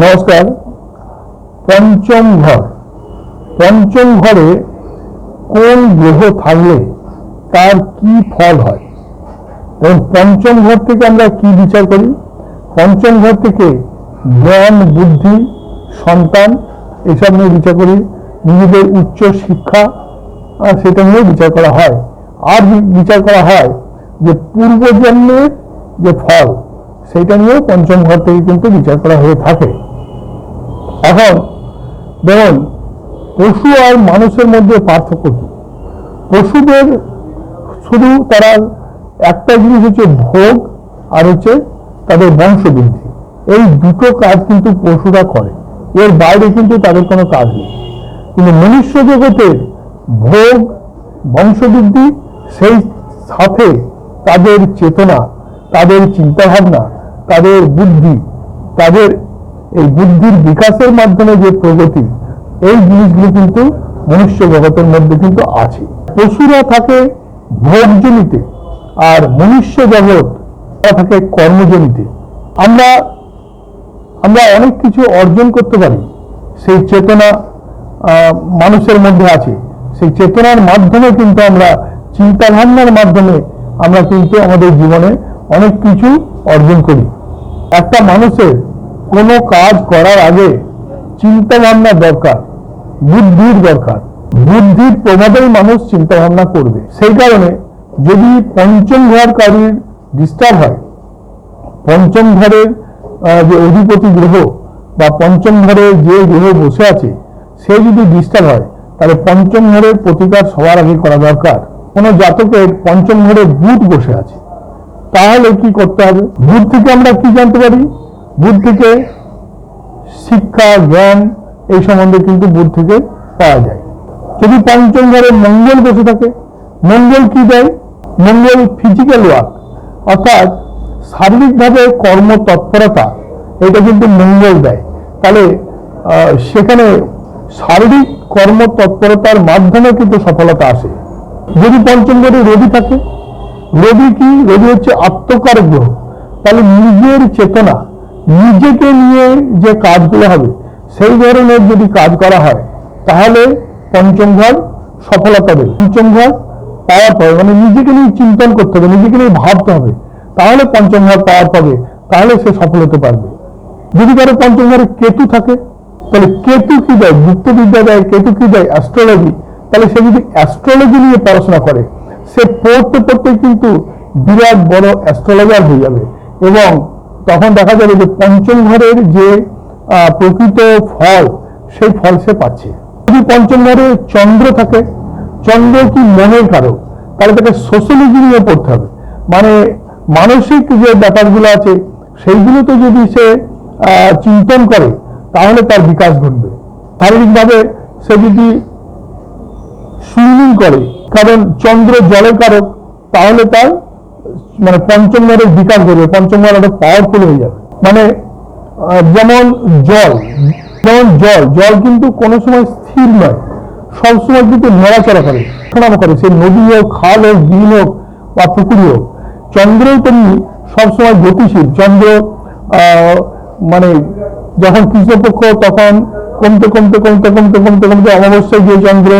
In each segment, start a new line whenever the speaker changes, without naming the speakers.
নমস্কার। পঞ্চম ঘর, পঞ্চম ঘরে কোন গ্রহ থাকলে তার কি ফল হয় এবং পঞ্চম ঘর থেকে আমরা কি বিচার করি? পঞ্চম ঘর থেকে জ্ঞান, বুদ্ধি, সন্তান এসব নিয়ে বিচার করি। নিজেদের উচ্চ শিক্ষা সেটা নিয়ে বিচার করা হয়। আর বিচার করা হয় যে পূর্বজন্মের যে ফল সেটা নিয়েও পঞ্চম ঘর থেকে কিন্তু বিচার করা হয়ে থাকে। এখন দেখুন, পশু আর মানুষের মধ্যে পার্থক্য কি? পশুদের শুধু তারা একটা জিনিস হচ্ছে ভোগ আর হচ্ছে তাদের বংশবৃদ্ধি। এই দুটো কাজ কিন্তু পশুরা করে, এর বাইরে কিন্তু তাদের কোনো কাজ নেই। কিন্তু মনুষ্য জগতের ভোগ, বংশবৃদ্ধি, সেই সাথে তাদের চেতনা, তাদের চিন্তাভাবনা, তাদের বুদ্ধি, তাদের এই বুদ্ধির বিকাশের মাধ্যমে যে প্রগতি, এই জিনিসগুলো কিন্তু মনুষ্য জগতের মধ্যে কিন্তু আছে। পশুরা থাকে ভোগজনিতে আর মনুষ্য জগৎ থাকে কর্মজনিতে। আমরা অনেক কিছু অর্জন করতে পারি, সেই চেতনা মানুষের মধ্যে আছে। সেই চেতনার মাধ্যমে কিন্তু আমরা চিন্তা ভাবনার মাধ্যমে আমরা কিন্তু আমাদের জীবনে অনেক কিছু অর্জন করি। একটা মানুষের কোনো কাজ করার আগে চিন্তা ভাবনা দরকার, বুদ্ধির দরকার। বুদ্ধির প্রভাবেই মানুষ চিন্তা ভাবনা করবে। সেই কারণে যদি পঞ্চম ঘর কারীর ডিস্টার্ব হয়, পঞ্চম ঘরের যে অধিপতি গ্রহ বা পঞ্চম ঘরে যে গ্রহ বসে আছে সে যদি ডিস্টার্ব হয়, তাহলে পঞ্চম ঘরের প্রতিকার সবার আগে করা দরকার। কোনো জাতকের পঞ্চম ঘরে বুধ বসে আছে, তাহলে কি করতে হবে? বুধ থেকে আমরা কি জানতে পারি? বুধ থেকে শিক্ষা, জ্ঞান এই সম্বন্ধে কিন্তু বুধ থেকে পাওয়া যায়। যদি পঞ্চম ঘরে মঙ্গল বসে থাকে, মঙ্গল কি দেয়? মঙ্গল ফিজিক্যাল ওয়ার্ক, অর্থাৎ শারীরিকভাবে কর্মতৎপরতা, এটা কিন্তু মঙ্গল দেয়। তাহলে সেখানে শারীরিক কর্মতৎপরতার মাধ্যমে কিন্তু সফলতা আসে। যদি পঞ্চম ঘরে রবি থাকে, রবি কি? রবি হচ্ছে আত্মকারক গ্রহ। তাহলে নিজের চেতনা, নিজেকে নিয়ে যে কাজগুলো হবে সেই ধরনের যদি কাজ করা হয় তাহলে পঞ্চম ঘর সফলতা দেবে। পঞ্চম ঘর পাওয়ার পাবে, মানে নিজেকে নিয়ে চিন্তন করতে হবে, নিজেকে নিয়ে ভাবতে হবে, তাহলে পঞ্চম ঘর পাওয়ার পাবে, তাহলে সে সফল হতে পারবে। যদি কারো পঞ্চম ঘরে কেতু থাকে, তাহলে কেতু কি দেয়? গুপ্তবিদ্যা দেয়। কেতু কি দেয়? অ্যাস্ট্রোলজি। তাহলে সে যদি অ্যাস্ট্রোলজি নিয়ে পড়াশোনা করে, সে পড়তে পড়তে কিন্তু বিরাট বড় অ্যাস্ট্রোলজার হয়ে যাবে এবং তখন দেখা যাবে যে পঞ্চম ঘরের যে প্রকৃত ফল, সেই ফল সে পাচ্ছে। যদি পঞ্চম ঘরে চন্দ্র থাকে, চন্দ্র কি মনের কারক, তাহলে তাকে সোশ্যালজি নিয়ে পড়তে হবে। মানে মানসিক যে ব্যাপারগুলো আছে সেইগুলোতে যদি সে চিন্তন করে তাহলে তার বিকাশ ঘটবে। শারীরিকভাবে সে যদি সুইমিং করে, কারণ চন্দ্র জলের কারক, তাহলে তার মানে পঞ্চম ঘরের বিকাশ ঘটবে, পঞ্চম ঘর একটা পাওয়ারফুল হয়ে যাবে। মানে যেমন জল, জল কিন্তু কোনো সময় স্থির নয়, সবসময় কিন্তু নড়াচড়া করে, সে নদী হোক, খাল হোক, বিল হোক বা পুকুরি হোক। চন্দ্রও তেমনি সবসময় গতিশীল। চন্দ্র মানে যখন কৃষ্ণপক্ষ তখন কমতে কমতে কমতে কমতে কমতে কমতে অমাবস্যায় গিয়ে চন্দ্র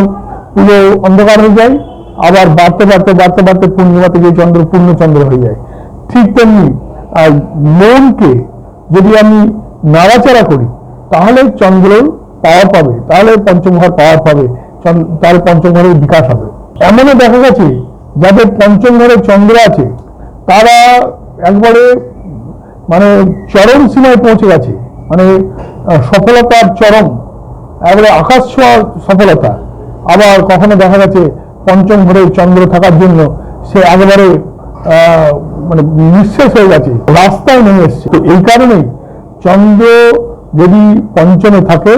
পুরো অন্ধকার হয়ে যায়, আবার বাড়তে বাড়তে বাড়তে বাড়তে পূর্ণিমাতে গিয়ে চন্দ্র পূর্ণচন্দ্র হয়ে যায়। ঠিক তেমনি মনকে যদি আমি নাড়াচাড়া করি তাহলে চন্দ্র পাওয়ার পাবে, তাহলে পঞ্চম ঘর পাওয়ার পাবে, তাহলে পঞ্চম ঘরের বিকাশ হবে। এমনও দেখা গেছে যাদের পঞ্চম ঘরে চন্দ্র আছে তারা একবারে মানে চরম সীমায় পৌঁছে গেছে, মানে সফলতার চরম, একবারে আকাশ ছোঁয়া সফলতা। আবার কখনো দেখা গেছে পঞ্চম ঘরে চন্দ্র থাকার জন্য সে একেবারে মানে নিঃশেষ হয়ে গেছে, রাস্তায় নেমে এসছে। তো এই কারণেই চন্দ্র যদি পঞ্চমে থাকে,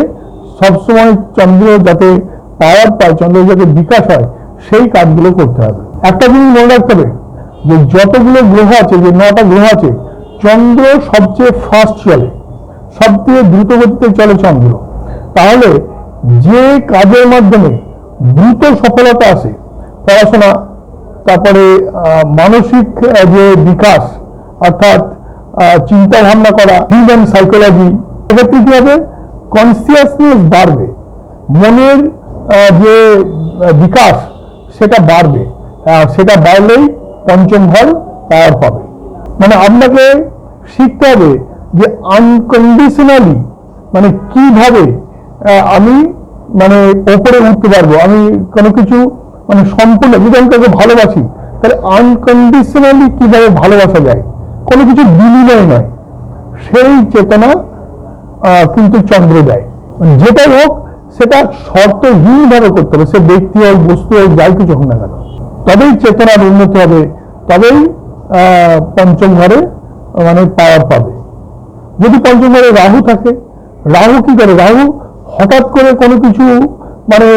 সবসময় চন্দ্র যাতে পাওয়ার পায়, চন্দ্র যাতে বিকাশ হয়, সেই কাজগুলো করতে হবে। একটা জিনিস মনে রাখতে হবে যে যতগুলো গ্রহ আছে, যে 9টা গ্রহ আছে, চন্দ্র সবচেয়ে ফাস্ট চলে, সবচেয়ে দ্রুত গতিতে চলে চন্দ্র। তাহলে যে কাজের মাধ্যমে দ্রুত সফলতা আসে, পড়াশোনা, তারপরে মানসিক যে বিকাশ অর্থাৎ চিন্তা ভাবনা করা, হিউম্যান সাইকোলজি, এক্ষেত্রে হবে, কনসিয়াসনেস বাড়বে, মনের যে বিকাশ সেটা বাড়বে, সেটা বাড়লেই পঞ্চম ঘর পাওয়ার পাবে। মানে আপনাকে শিখতে হবে যে আনকন্ডিশনালি মানে কিভাবে আমি মানে ওপরে উঠতে পারবো, আমি কোনো কিছু মানে সম্পূর্ণ, যদি আমি কাউকে ভালোবাসি তাহলে আনকন্ডিশনালি কিভাবে ভালোবাসা যায়, কোনো কিছু বিনিময় নয়, সেই চেতনা কিন্তু চন্দ্র দেয়। যেটাই হোক সেটা শর্তহীন ভাবে করতে হবে, সে ব্যক্তি হোক, বস্তু হোক, যাই কিছু হোক না কেন, তবেই চেতনার উন্নতি হবে, তবেই পঞ্চম ঘরে মানে পাওয়ার পাবে। যদি পঞ্চম ঘরে রাহু থাকে, রাহু কি করে, রাহু হঠাৎ করে কোনো কিছু মানে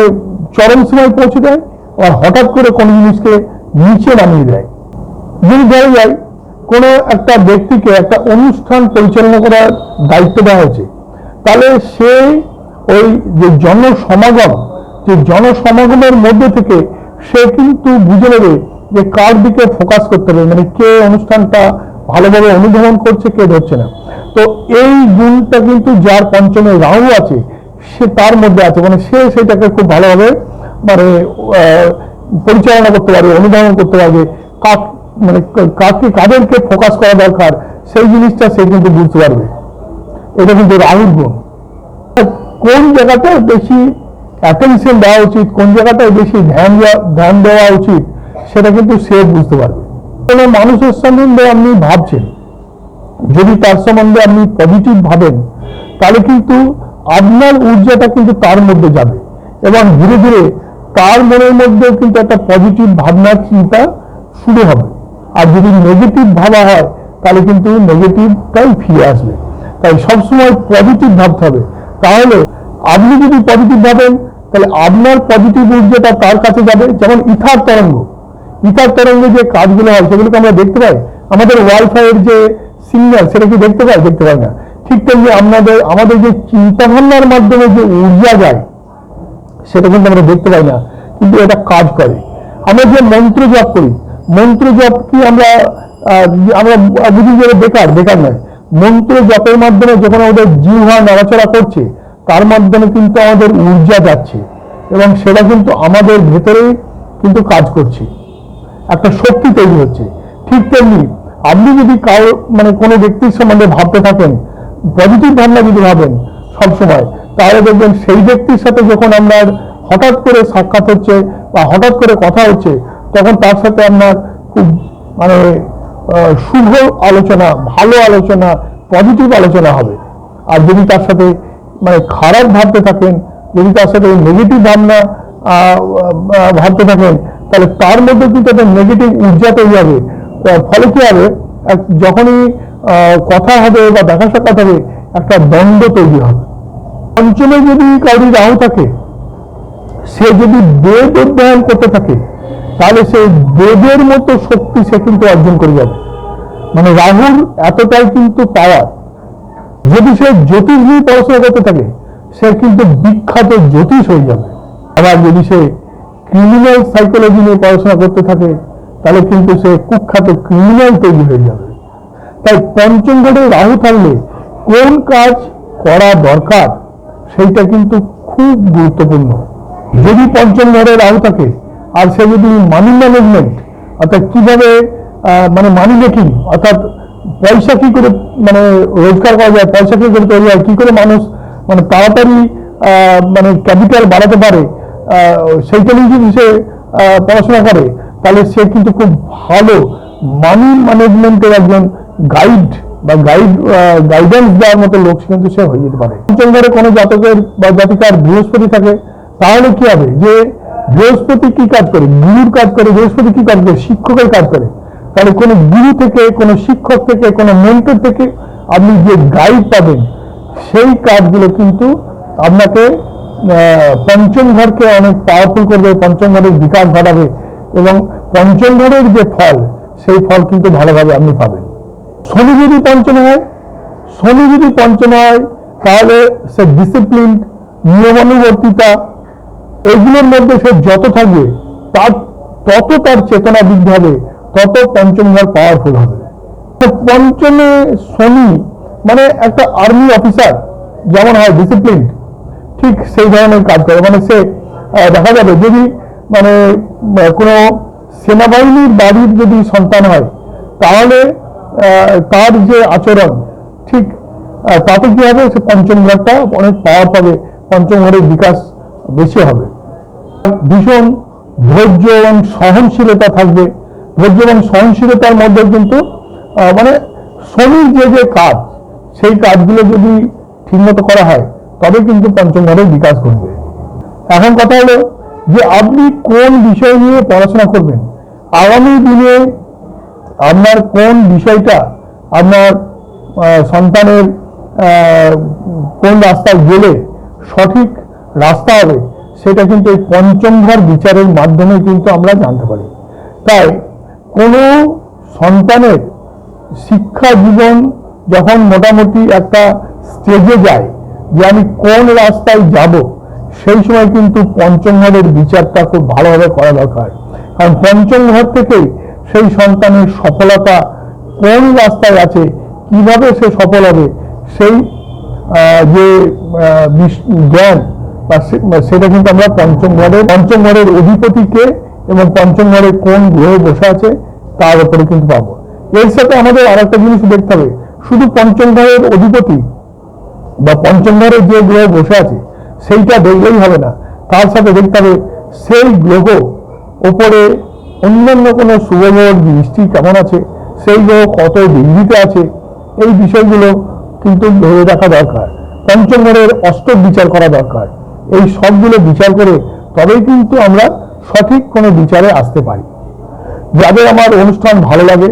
চরম সীমায় পৌঁছে দেয়, আর হঠাৎ করে কোনো জিনিসকে নিচে নামিয়ে দেয়। যদি ধরা যায় কোনো একটা ব্যক্তিকে একটা অনুষ্ঠান পরিচালনা করার দায়িত্ব দেওয়া হয়েছে, তাহলে সে ওই যে জনসমাগমের মধ্যে থেকে সে কিন্তু বুঝে নেবে যে কার দিকে ফোকাস করতে হবে, মানে কে অনুষ্ঠানটা ভালোভাবে অনুধাবন করছে, কে ধরছে না। তো এই গুণটা কিন্তু যার পঞ্চমে রাহু আছে সে তার মধ্যে আছে, মানে সে সেটাকে খুব ভালোভাবে মানে পরিচালনা করতে পারবে, অনুধাবন করতে পারবে, মানে কাদেরকে ফোকাস করা দরকার সেই জিনিসটা সে কিন্তু বুঝতে পারবে। এটা কিন্তু রাহুর গুণ। কোন জায়গাটায় বেশি অ্যাটেনশন দেওয়া উচিত, কোন জায়গাটায় বেশি ধ্যান দেওয়া উচিত, সেটা কিন্তু সে বুঝতে পারবে। কোনো মানুষের সম্বন্ধে আপনি ভাবছেন, যদি তার সম্বন্ধে আপনি পজিটিভ ভাবেন, তাহলে কিন্তু আপনার ঊর্জাটা কিন্তু তার মধ্যে যাবে, এবং ধীরে ধীরে তার মনের মধ্যেও কিন্তু একটা পজিটিভ ভাবনার চিন্তা শুরু হবে। আর যদি নেগেটিভ ভাবা হয় তাহলে কিন্তু নেগেটিভটাই ফিরে আসবে। তাই সবসময় পজিটিভ ভাবতে হবে। তাহলে আপনি যদি পজিটিভ ভাবেন তাহলে আপনার পজিটিভ ঊর্জাটা তার কাছে যাবে। যেমন ইথার তরঙ্গে যে কাজগুলো হয় সেগুলোকে আমরা দেখতে পাই, আমাদের ওয়াইফাইয়ের যে সিগন্যাল সেটা কি দেখতে পাই না। ঠিক তেমনি আমাদের যে চিন্তা ভাবনার মাধ্যমে যে ঊর্জা যায় সেটা কিন্তু আমরা দেখতে পাই না, কিন্তু এটা কাজ করে। আমরা যে মন্ত্র জপ করি, মন্ত্র জপ কি আমরা বুঝি যে বেকার নয়। মন্ত্র জপের মাধ্যমে যখন আমাদের জিহ্বা নড়াচড়া করছে, তার মাধ্যমে কিন্তু আমাদের ঊর্জা যাচ্ছে, এবং সেটা কিন্তু আমাদের ভেতরেই কিন্তু কাজ করছে, একটা শক্তি তৈরি হচ্ছে। ঠিক তেমনি আপনি যদি মানে কোনো ব্যক্তির সম্বন্ধে ভাবতে থাকেন, পজিটিভ ভাবনা যদি ভাবেন সবসময়, তাহলে দেখবেন সেই ব্যক্তির সাথে যখন আপনার হঠাৎ করে সাক্ষাৎ হচ্ছে বা হঠাৎ করে কথা হচ্ছে, তখন তার সাথে আপনার খুব মানে শুভ আলোচনা, ভালো আলোচনা, পজিটিভ আলোচনা হবে। আর যদি তার সাথে মানে খারাপ ভাবতে থাকেন, যদি তার সাথে নেগেটিভ ভাবনা ভাবতে থাকেন, তাহলে তার মধ্যে কিন্তু একটা নেগেটিভ ঊর্জা তৈরি হবে। ফলে কি হবে, যখনই কথা হবে বা দেখা সাক্ষাৎ হবে, একটা দ্বন্দ্ব তৈরি হবে। পঞ্চমে যদি কাউরি রাহু থাকে, সে যদি বেদ অধ্যয়ন করতে থাকে, তাহলে সেই বেদের মতো শক্তি সে কিন্তু অর্জন করে যাবে। মানে রাহুর এতটাই কিন্তু পাওয়ার। যদি সে জ্যোতিষ নিয়ে পড়াশোনা করতে থাকে, সে কিন্তু বিখ্যাত জ্যোতিষ হয়ে যাবে। আবার যদি সে ক্রিমিনাল সাইকোলজি নিয়ে পড়াশোনা করতে থাকে, তাহলে কিন্তু সে কুখ্যাত ক্রিমিনাল তৈরি হয়ে যাবে। তাই পঞ্চম ঘরে রাহু থাকলে কোন কাজ করা দরকার সেইটা কিন্তু খুব গুরুত্বপূর্ণ। যদি পঞ্চম ঘরে রাহু থাকে আর সে যদি মানি ম্যানেজমেন্ট, অর্থাৎ কিভাবে মানে মানি মেকিং, অর্থাৎ পয়সা কি করে মানে রোজগার করা যায়, পয়সা কি করে তৈরি হয়, কি করে মানুষ মানে তাড়াতাড়ি মানে ক্যাপিটাল বাড়াতে পারে, সেইটা নিয়ে যদি সে পড়াশোনা করে, তাহলে সে কিন্তু খুব ভালো মানি ম্যানেজমেন্টের একজন গাইড বা গাইডেন্স দেওয়ার মতো লোক কিন্তু সে হয়ে যেতে পারে। পঞ্চম ঘরে কোনো জাতকের বা জাতিকার বৃহস্পতি থাকে, তাহলে কি হবে যে বৃহস্পতি কি কাজ করে, গুরুর কাজ করে। বৃহস্পতি কি কাজ করে, শিক্ষকের কাজ করে। তাহলে কোনো গুরু থেকে, কোনো শিক্ষক থেকে, কোনো মেন্টর থেকে আপনি যে গাইড পাবেন, সেই কাজগুলো কিন্তু আপনাকে পঞ্চম ঘরকে অনেক পাওয়ারফুল করবে, পঞ্চম ঘরের বিকাশ ঘটাবে, এবং পঞ্চম ঘরের যে ফল, সেই ফল কিন্তু ভালোভাবে আপনি পাবেন। শনি যদি পঞ্চম হয়, তাহলে সে ডিসিপ্লিন, নিয়মানুবর্তিতা, এগুলোর মধ্যে সে যত থাকবে তত তার চেতনা বৃদ্ধি হবে, তত পঞ্চম ঘর পাওয়ারফুল হবে। পঞ্চমে শনি মানে একটা আর্মি অফিসার, যেমন হয় ডিসিপ্লিন, ঠিক সেই ধরনের কাজ করে। মানে সে দেখা যাবে যদি মানে কোনো সেনাবাহিনীর বাড়ির যদি সন্তান হয়, তাহলে তার যে আচরণ ঠিক তাতে কি হবে, সে পঞ্চম ঘরটা অনেক পাওয়ার পাবে, পঞ্চম ঘরের বিকাশ বেশি হবে। ভীষণ ধৈর্য এবং সহনশীলতা থাকবে। ধৈর্য এবং সহনশীলতার মধ্যে কিন্তু মানে শনির যে কাজ, সেই কাজগুলো যদি ঠিকমতো করা হয় তবে কিন্তু পঞ্চম ঘরের বিকাশ ঘটবে। এখন কথা হলো যে আপনি কোন বিষয় নিয়ে পড়াশোনা করবেন, আগামী দিনে আপনার কোন বিষয়টা আপনার সন্তানের কোন রাস্তায় গেলে সঠিক রাস্তা হবে, সেটা কিন্তু এই পঞ্চম ঘর বিচারের মাধ্যমে কিন্তু আমরা জানতে পারি। তাই কোনো সন্তানের শিক্ষা জীবন যখন মোটামুটি একটা স্টেজে যায় যে আমি কোন রাস্তায় যাব, সেই সময় কিন্তু পঞ্চম ঘরের বিচারটা খুব ভালোভাবে করা দরকার। কারণ পঞ্চম ঘর থেকেই সেই সন্তানের সফলতা কোন রাস্তায় আছে, কিভাবে সে সফল হবে, সেই যে জ্ঞান সেটা কিন্তু আমরা পঞ্চম ঘরের অধিপতিকে এবং পঞ্চম ঘরে কোন গ্রহ বসে আছে তার উপরে কিন্তু পাবো। এর সাথে আমাদের আর একটা জিনিস দেখতে হবে, শুধু পঞ্চম ঘরের অধিপতি বা পঞ্চম ঘরে যে গ্রহ বসে আছে সেইটা দেখলেই হবে না, তার সাথে দেখতে হবে সেই গ্রহ ওপরে অন্যান্য কোনো শুভগ্রহ দৃষ্টি কেমন আছে, সেই গ্রহ কত ডিগ্রিতে আছে, এই বিষয়গুলো কিন্তু ধরে রাখা দরকার। পঞ্চম ঘরের অষ্টক বিচার করা দরকার। এই সবগুলো বিচার করে তবেই কিন্তু আমরা সঠিক কোনো বিচারে আসতে পারি। যাদের আমার অনুষ্ঠান ভালো লাগে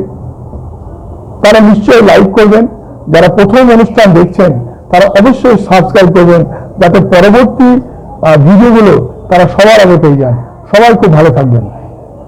তারা নিশ্চয়ই লাইক করবেন, যারা প্রথম অনুষ্ঠান দেখছেন তারা অবশ্যই সাবস্ক্রাইব করবেন, যাতে পরবর্তী ভিডিওগুলো তারা সবার আগে পেয়ে যান। সবাই খুব ভালো থাকবেন।